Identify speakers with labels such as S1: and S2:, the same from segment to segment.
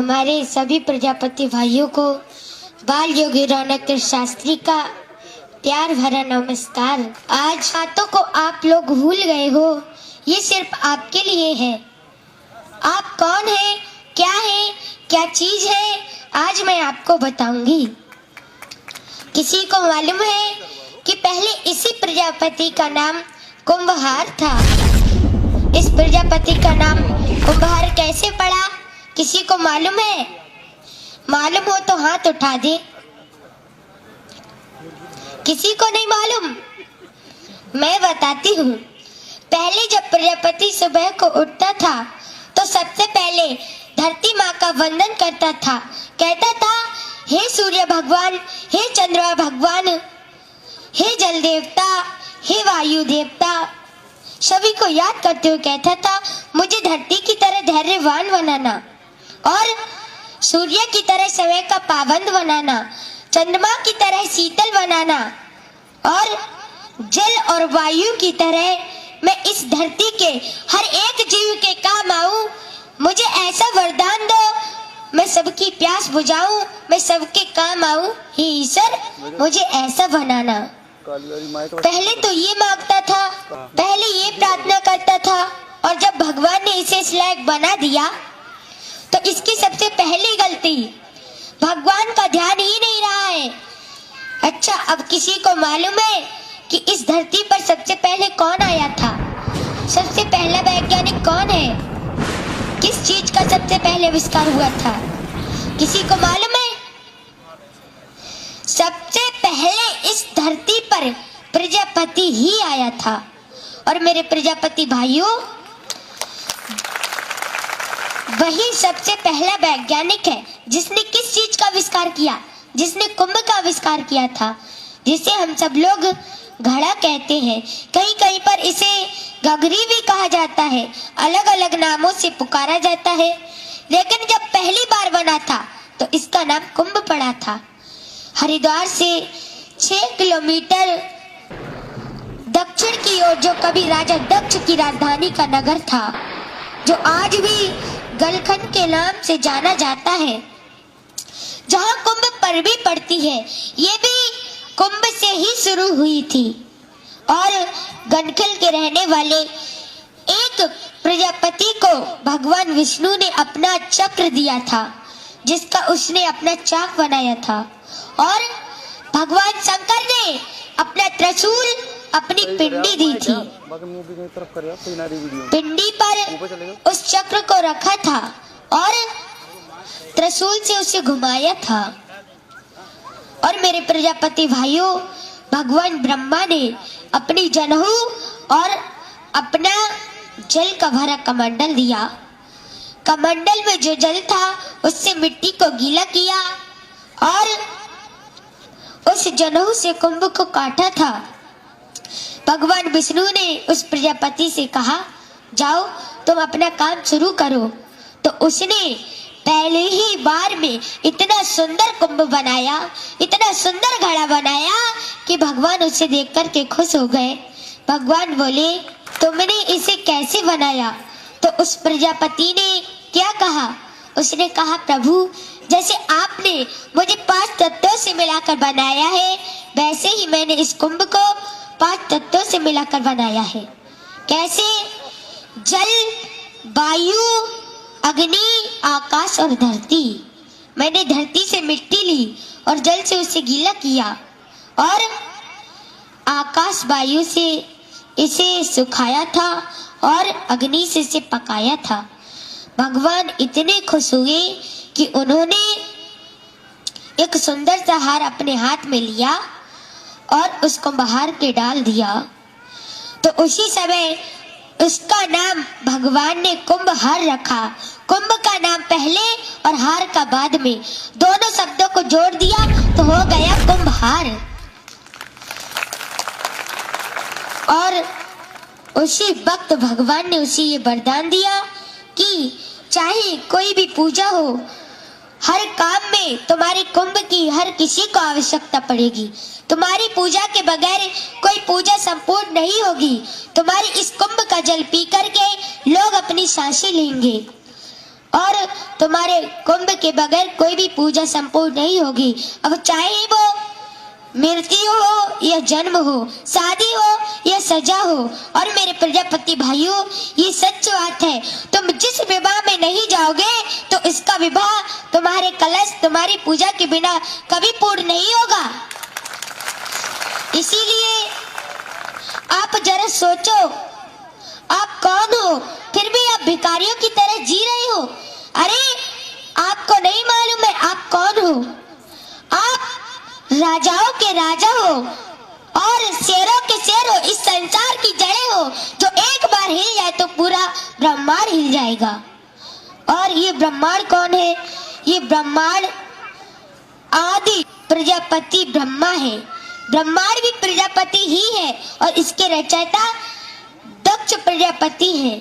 S1: हमारे सभी प्रजापति भाइयों को बाल योगी रौनक शास्त्री का प्यार भरा नमस्कार। आज बातों को आप लोग भूल गए हो, ये सिर्फ आपके लिए है। आप कौन है, क्या चीज है, आज मैं आपको बताऊंगी। किसी को मालूम है कि पहले इसी प्रजापति का नाम कुंभहार था। इस प्रजापति का नाम कुंभहार कैसे पड़ा, किसी को मालूम है? मालूम हो तो हाथ उठा दे। किसी को नहीं मालूम? मैं बताती हूँ। पहले जब प्रजापति सुबह को उठता था तो सबसे पहले धरती माँ का वंदन करता था। कहता था, हे सूर्य भगवान, हे चंद्रमा भगवान, हे जल देवता, हे वायु देवता, सभी को याद करते हुए कहता था, मुझे धरती की तरह धैर्यवान बनाना और सूर्य की तरह समय का पाबंद बनाना, चंद्रमा की तरह शीतल बनाना और जल और वायु की तरह मैं इस धरती के हर एक जीव के काम आऊं। मुझे ऐसा वरदान दो, मैं सबकी प्यास बुझाऊं, मैं सबके काम आऊं। हे ईश्वर, मुझे ऐसा बनाना। पहले तो ये मांगता था, पहले ये प्रार्थना करता था, और जब भगवान ने इसे इस लायक बना दिया तो इसकी सबसे पहली गलती, भगवान का ध्यान ही नहीं रहा है। अच्छा, अब किसी को मालूम है कि इस धरती पर सबसे पहले कौन आया था? सबसे पहला वैज्ञानिक कौन है? किस चीज का सबसे पहले आविष्कार हुआ था? किसी को मालूम है? सबसे पहले इस धरती पर प्रजापति ही आया था। और मेरे प्रजापति भाइयों, वही सबसे पहला वैज्ञानिक है जिसने किस चीज का आविष्कार किया? जिसने कुंभ का आविष्कार किया था, जिसे हम सब लोग घड़ा कहते हैं। कहीं कहीं पर इसे गगरी भी कहा जाता है, अलग अलग नामों से पुकारा जाता है। लेकिन जब पहली बार बना था तो इसका नाम कुंभ पड़ा था। हरिद्वार से 6 किलोमीटर दक्षिण की ओर जो कभी राजा दक्ष की राजधानी का नगर था, जो आज भी गलखंड के नाम से जाना जाता है, जहां कुंभ पर्वी पड़ती है, ये भी कुंभ से ही शुरू हुई थी। और गलखंड के रहने वाले एक प्रजापति को भगवान विष्णु ने अपना चक्र दिया था, जिसका उसने अपना चाक बनाया था। और भगवान शंकर ने अपना त्रिशूल, अपनी पिंडी दी थी। पिंडी पर उस चक्र को रखा था और त्रिशूल से उसे घुमाया था। और मेरे प्रजापति भाइयों, भगवान ब्रह्मा ने अपनी जनेऊ और अपना जल का भरा कमंडल दिया। कमंडल में जो जल था उससे मिट्टी को गीला किया और उस जनेऊ से कुंभ को काटा था। भगवान विष्णु ने उस प्रजापति से कहा, जाओ तुम अपना काम शुरू करो। तो उसने पहले ही बार में इतना सुंदर कुंभ बनाया, इतना सुंदर घड़ा बनाया कि भगवान उसे देख कर के खुश हो गए। भगवान बोले, तुमने इसे कैसे बनाया? तो उस प्रजापति ने क्या कहा? उसने कहा, प्रभु, जैसे आपने मुझे 5 तत्वों से मिलाकर बनाया है, वैसे ही मैंने इस कुंभ को 5 तत्वों से मिलाकर बनाया है। कैसे? जल, वायु, अग्नि, आकाश और धरती। मैंने धरती से मिट्टी ली और जल से उसे गीला किया और आकाश वायु से इसे सुखाया था और अग्नि से इसे पकाया था। भगवान इतने खुश हुए कि उन्होंने एक सुंदर सा हार अपने हाथ में लिया और उसको बाहर के डाल दिया। तो उसी समय उसका नाम भगवान ने कुंभहार रखा। कुंभ का नाम पहले और हार का बाद में, दोनों शब्दों को जोड़ दिया तो हो गया कुंभहार। और उसी वक्त भगवान ने उसे ये वरदान दिया कि चाहे कोई भी पूजा हो, हर काम में तुम्हारी कुंभ की हर किसी को आवश्यकता पड़ेगी। तुम्हारी पूजा के बगैर कोई पूजा संपूर्ण नहीं होगी। तुम्हारी इस कुंभ का जल पी करके लोग अपनी सांसें लेंगे। और तुम्हारे कुंभ के बगैर कोई भी पूजा संपूर्ण नहीं होगी। अब चाहे वो मृत्यु हो या जन्म हो, शादी हो या सजा हो। और मेरे प्रजापति भाइयों, ये सच बात है, तुम जिस विवाह में नहीं जाओगे तो इसका विवाह तुम्हारे कलश, तुम्हारी पूजा के बिना कभी पूर्ण नहीं होगा। इसीलिए आप जरा सोचो, आप कौन हो, फिर भी आप भिखारियों की तरह जी रहे हो। अरे आपको नहीं मालूम है आप कौन हो? आप राजाओं के राजा हो और शेरों के शेर हो, इस संसार की जड़ें हो। जो एक बार हिल जाए तो पूरा ब्रह्मांड हिल जाएगा। और ये ब्रह्मांड कौन है? ये ब्रह्मांड आदि प्रजापति ब्रह्मा है। ब्रह्मांड भी प्रजापति ही है और इसके रचयिता दक्ष प्रजापति है।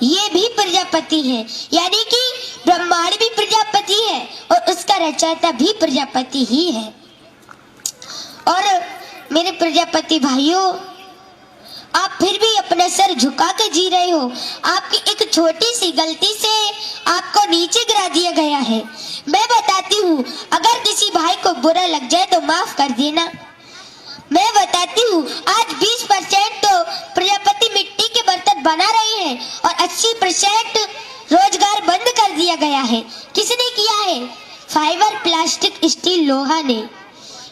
S1: ये भी प्रजापति है, यानी कि ब्रह्मांड भी प्रजापति है और उसका रचयिता भी प्रजापति ही है। और मेरे प्रजापति भाइयों, आप फिर भी अपना सर झुका कर जी रहे हो। आपकी एक छोटी सी गलती से आपको नीचे गिरा दिया गया है। मैं बताती हूँ, अगर किसी भाई को बुरा लग जाए तो माफ कर देना। मैं बताती हूँ, आज 20% तो प्रजापति मिट्टी के बर्तन बना रहे हैं और 80% रोजगार बंद कर दिया गया है। किसने किया है? फाइबर, प्लास्टिक, स्टील, लोहा ने।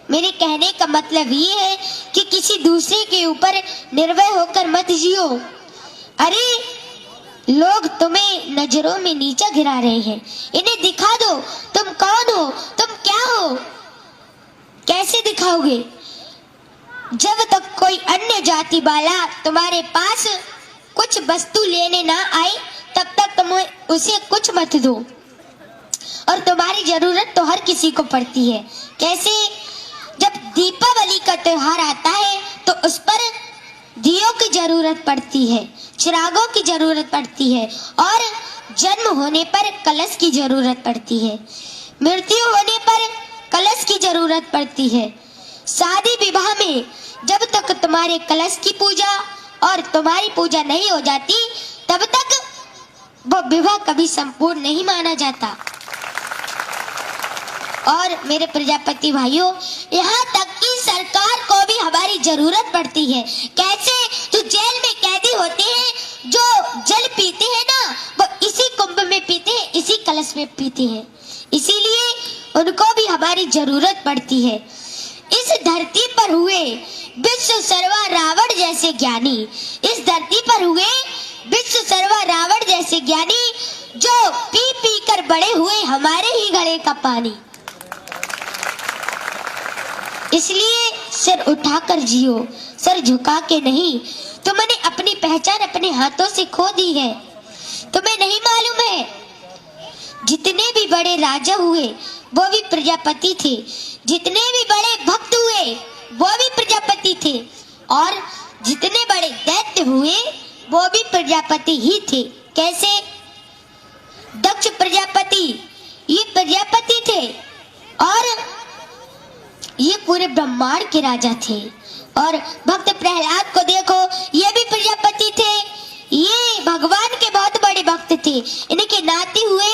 S1: मेरे कहने का मतलब ये है कि किसी दूसरे के ऊपर निर्भय होकर मत जियो। अरे लोग तुम्हें नजरों में नीचा गिरा रहे हैं, इन्हें दिखा दो तुम कौन हो, तुम क्या हो। कैसे दिखाओगे? जब तक कोई अन्य जाति वाला तुम्हारे पास कुछ वस्तु लेने ना आए तब तक तुम उसे कुछ मत दो। और तुम्हारी जरूरत तो हर किसी को पड़ती है। कैसे? जब दीपावली का त्योहार आता है तो उस पर दियों की जरूरत पड़ती है, चिरागों की जरूरत पड़ती है, और जन्म होने पर कलश की जरूरत पड़ती है, मृत्यु होने पर कलश की जरूरत पड़ती है। शादी विवाह में जब तक तुम्हारे कलश की पूजा और तुम्हारी पूजा नहीं हो जाती तब तक वो विवाह कभी संपूर्ण नहीं माना जाता। और मेरे प्रजापति भाइयों, यहाँ तक कि सरकार को भी हमारी जरूरत पड़ती है। कैसे? जो जेल में कैदी होते हैं, जो जल पीते हैं ना, वो इसी कुंभ में पीते हैं, इसी कलश में पीते हैं। इसीलिए उनको भी हमारी जरूरत पड़ती है। इस धरती पर हुए विश्व सर्वा रावण जैसे ज्ञानी, इस धरती पर हुए विश्व सर्वा रावण जैसे ज्ञानी, जो पी पी कर बड़े हुए हमारे ही गले का पानी। इसलिए सिर उठाकर जियो, सर झुका के नहीं। तुमने अपनी पहचान अपने हाथों से खो दी है। तुम्हें नहीं मालूम है, जितने भी बड़े राजा हुए वो भी प्रजापति थे, जितने भी बड़े भक्त हुए वो भी प्रजापति थे, और जितने बड़े दैत्य हुए वो भी प्रजापति ही थे। कैसे? दक्ष प्रजापति ये प्रजापति थे और ये पूरे ब्रह्मांड के राजा थे। और भक्त प्रहलाद को देखो, ये भी प्रजापति थे, ये भगवान के बहुत बड़े भक्त थे। इनके नाते हुए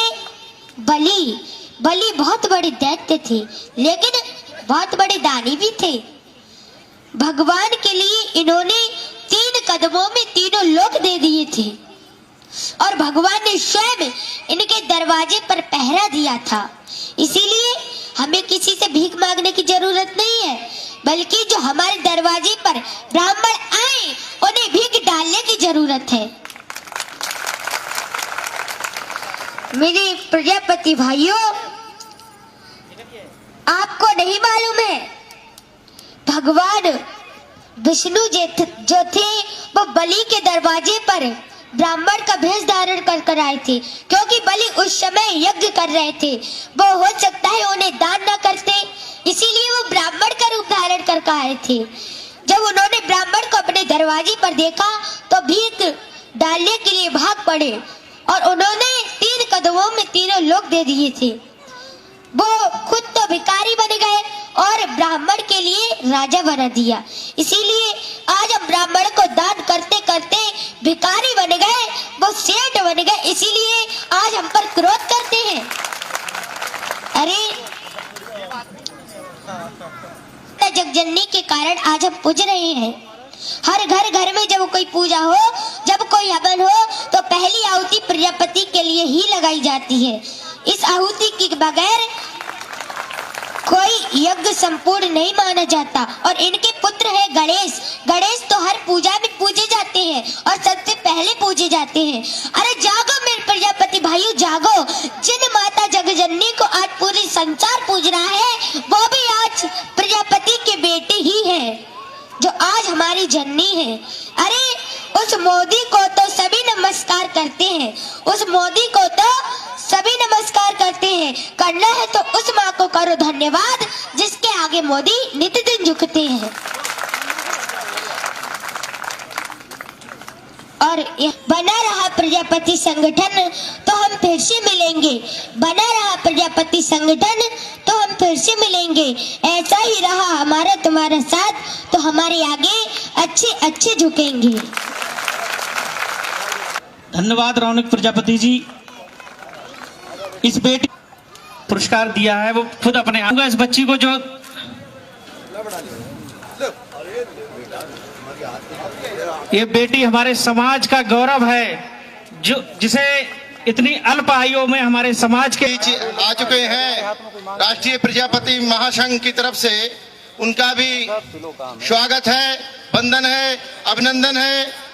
S1: बलि, बलि बहुत बड़े दैत्य थे लेकिन बहुत बड़े दानी भी थे। भगवान के लिए इन्होंने 3 कदमों में तीनों लोक दे दिए थे और भगवान ने स्वयं इनके दरवाजे पर पहरा दिया था। इसीलिए हमें किसी से भीख मांगने की जरूरत नहीं है, बल्कि जो हमारे दरवाजे पर ब्राह्मण आए उन्हें भीख डालने की जरूरत है। मेरे प्रजापति भाइयों, आपको नहीं मालूम है, भगवान विष्णु जो थे वो बलि के दरवाजे पर ब्राह्मण का भेष धारण कर आए थे, क्योंकि बलि उस समय यज्ञ कर रहे थे। वो हो सकता है उन्हें दान न करते, इसीलिए वो ब्राह्मण का रूप धारण कर आए थे। जब उन्होंने ब्राह्मण को अपने दरवाजे पर देखा तो भीख डालने के लिए भाग पड़े और उन्होंने 3 कदमों में तीनों लोक दे दिए थे। वो खुद तो भिखारी बन गए और ब्राह्मण के लिए राजा बना दिया। इसीलिए आज हम ब्राह्मण को दान करते करते भिखारी बन गए, वो सेठ बन गए, इसीलिए आज हम पर क्रोध करते हैं। अरे जगजननी के कारण आज हम पूज रहे हैं। हर घर में जब कोई पूजा हो, जब कोई हवन हो, तो पहली आहुति प्रजापति के लिए ही लगाई जाती है। इस आहुति के बगैर कोई यज्ञ संपूर्ण नहीं माना जाता। और इनके पुत्र है गणेश। गणेश तो हर पूजा में पूजे जाते हैं और सबसे पहले पूजे जाते हैं। अरे जागो मेरे प्रजापति भाइयों, जागो। जिन माता जगजननी को आज पूरी संसार पूज रहा है, वो भी आज प्रजापति के बेटे ही है, जो आज हमारी जननी है। अरे उस मोदी को तो सभी नमस्कार करते हैं, उस मोदी को तो सभी नमस्कार करते हैं। करना है तो उस माँ को करो धन्यवाद, जिसके आगे मोदी नित्य दिन झुकते हैं। और बना रहा प्रजापति संगठन तो हम फिर से मिलेंगे, बना रहा प्रजापति संगठन तो हम फिर से मिलेंगे। ऐसा ही रहा हमारा तुम्हारा साथ तो हमारे आगे अच्छे अच्छे झुकेंगे।
S2: धन्यवाद रौनक प्रजापति जी। इस बेटी पुरस्कार दिया है, वो खुद अपने आप इस बच्ची को, जो ये बेटी हमारे समाज का गौरव है, जो जिसे इतनी अल्प आयु में हमारे समाज के
S3: आ चुके हैं। राष्ट्रीय प्रजापति महासंघ की तरफ से उनका भी स्वागत है, वंदन है, अभिनंदन है।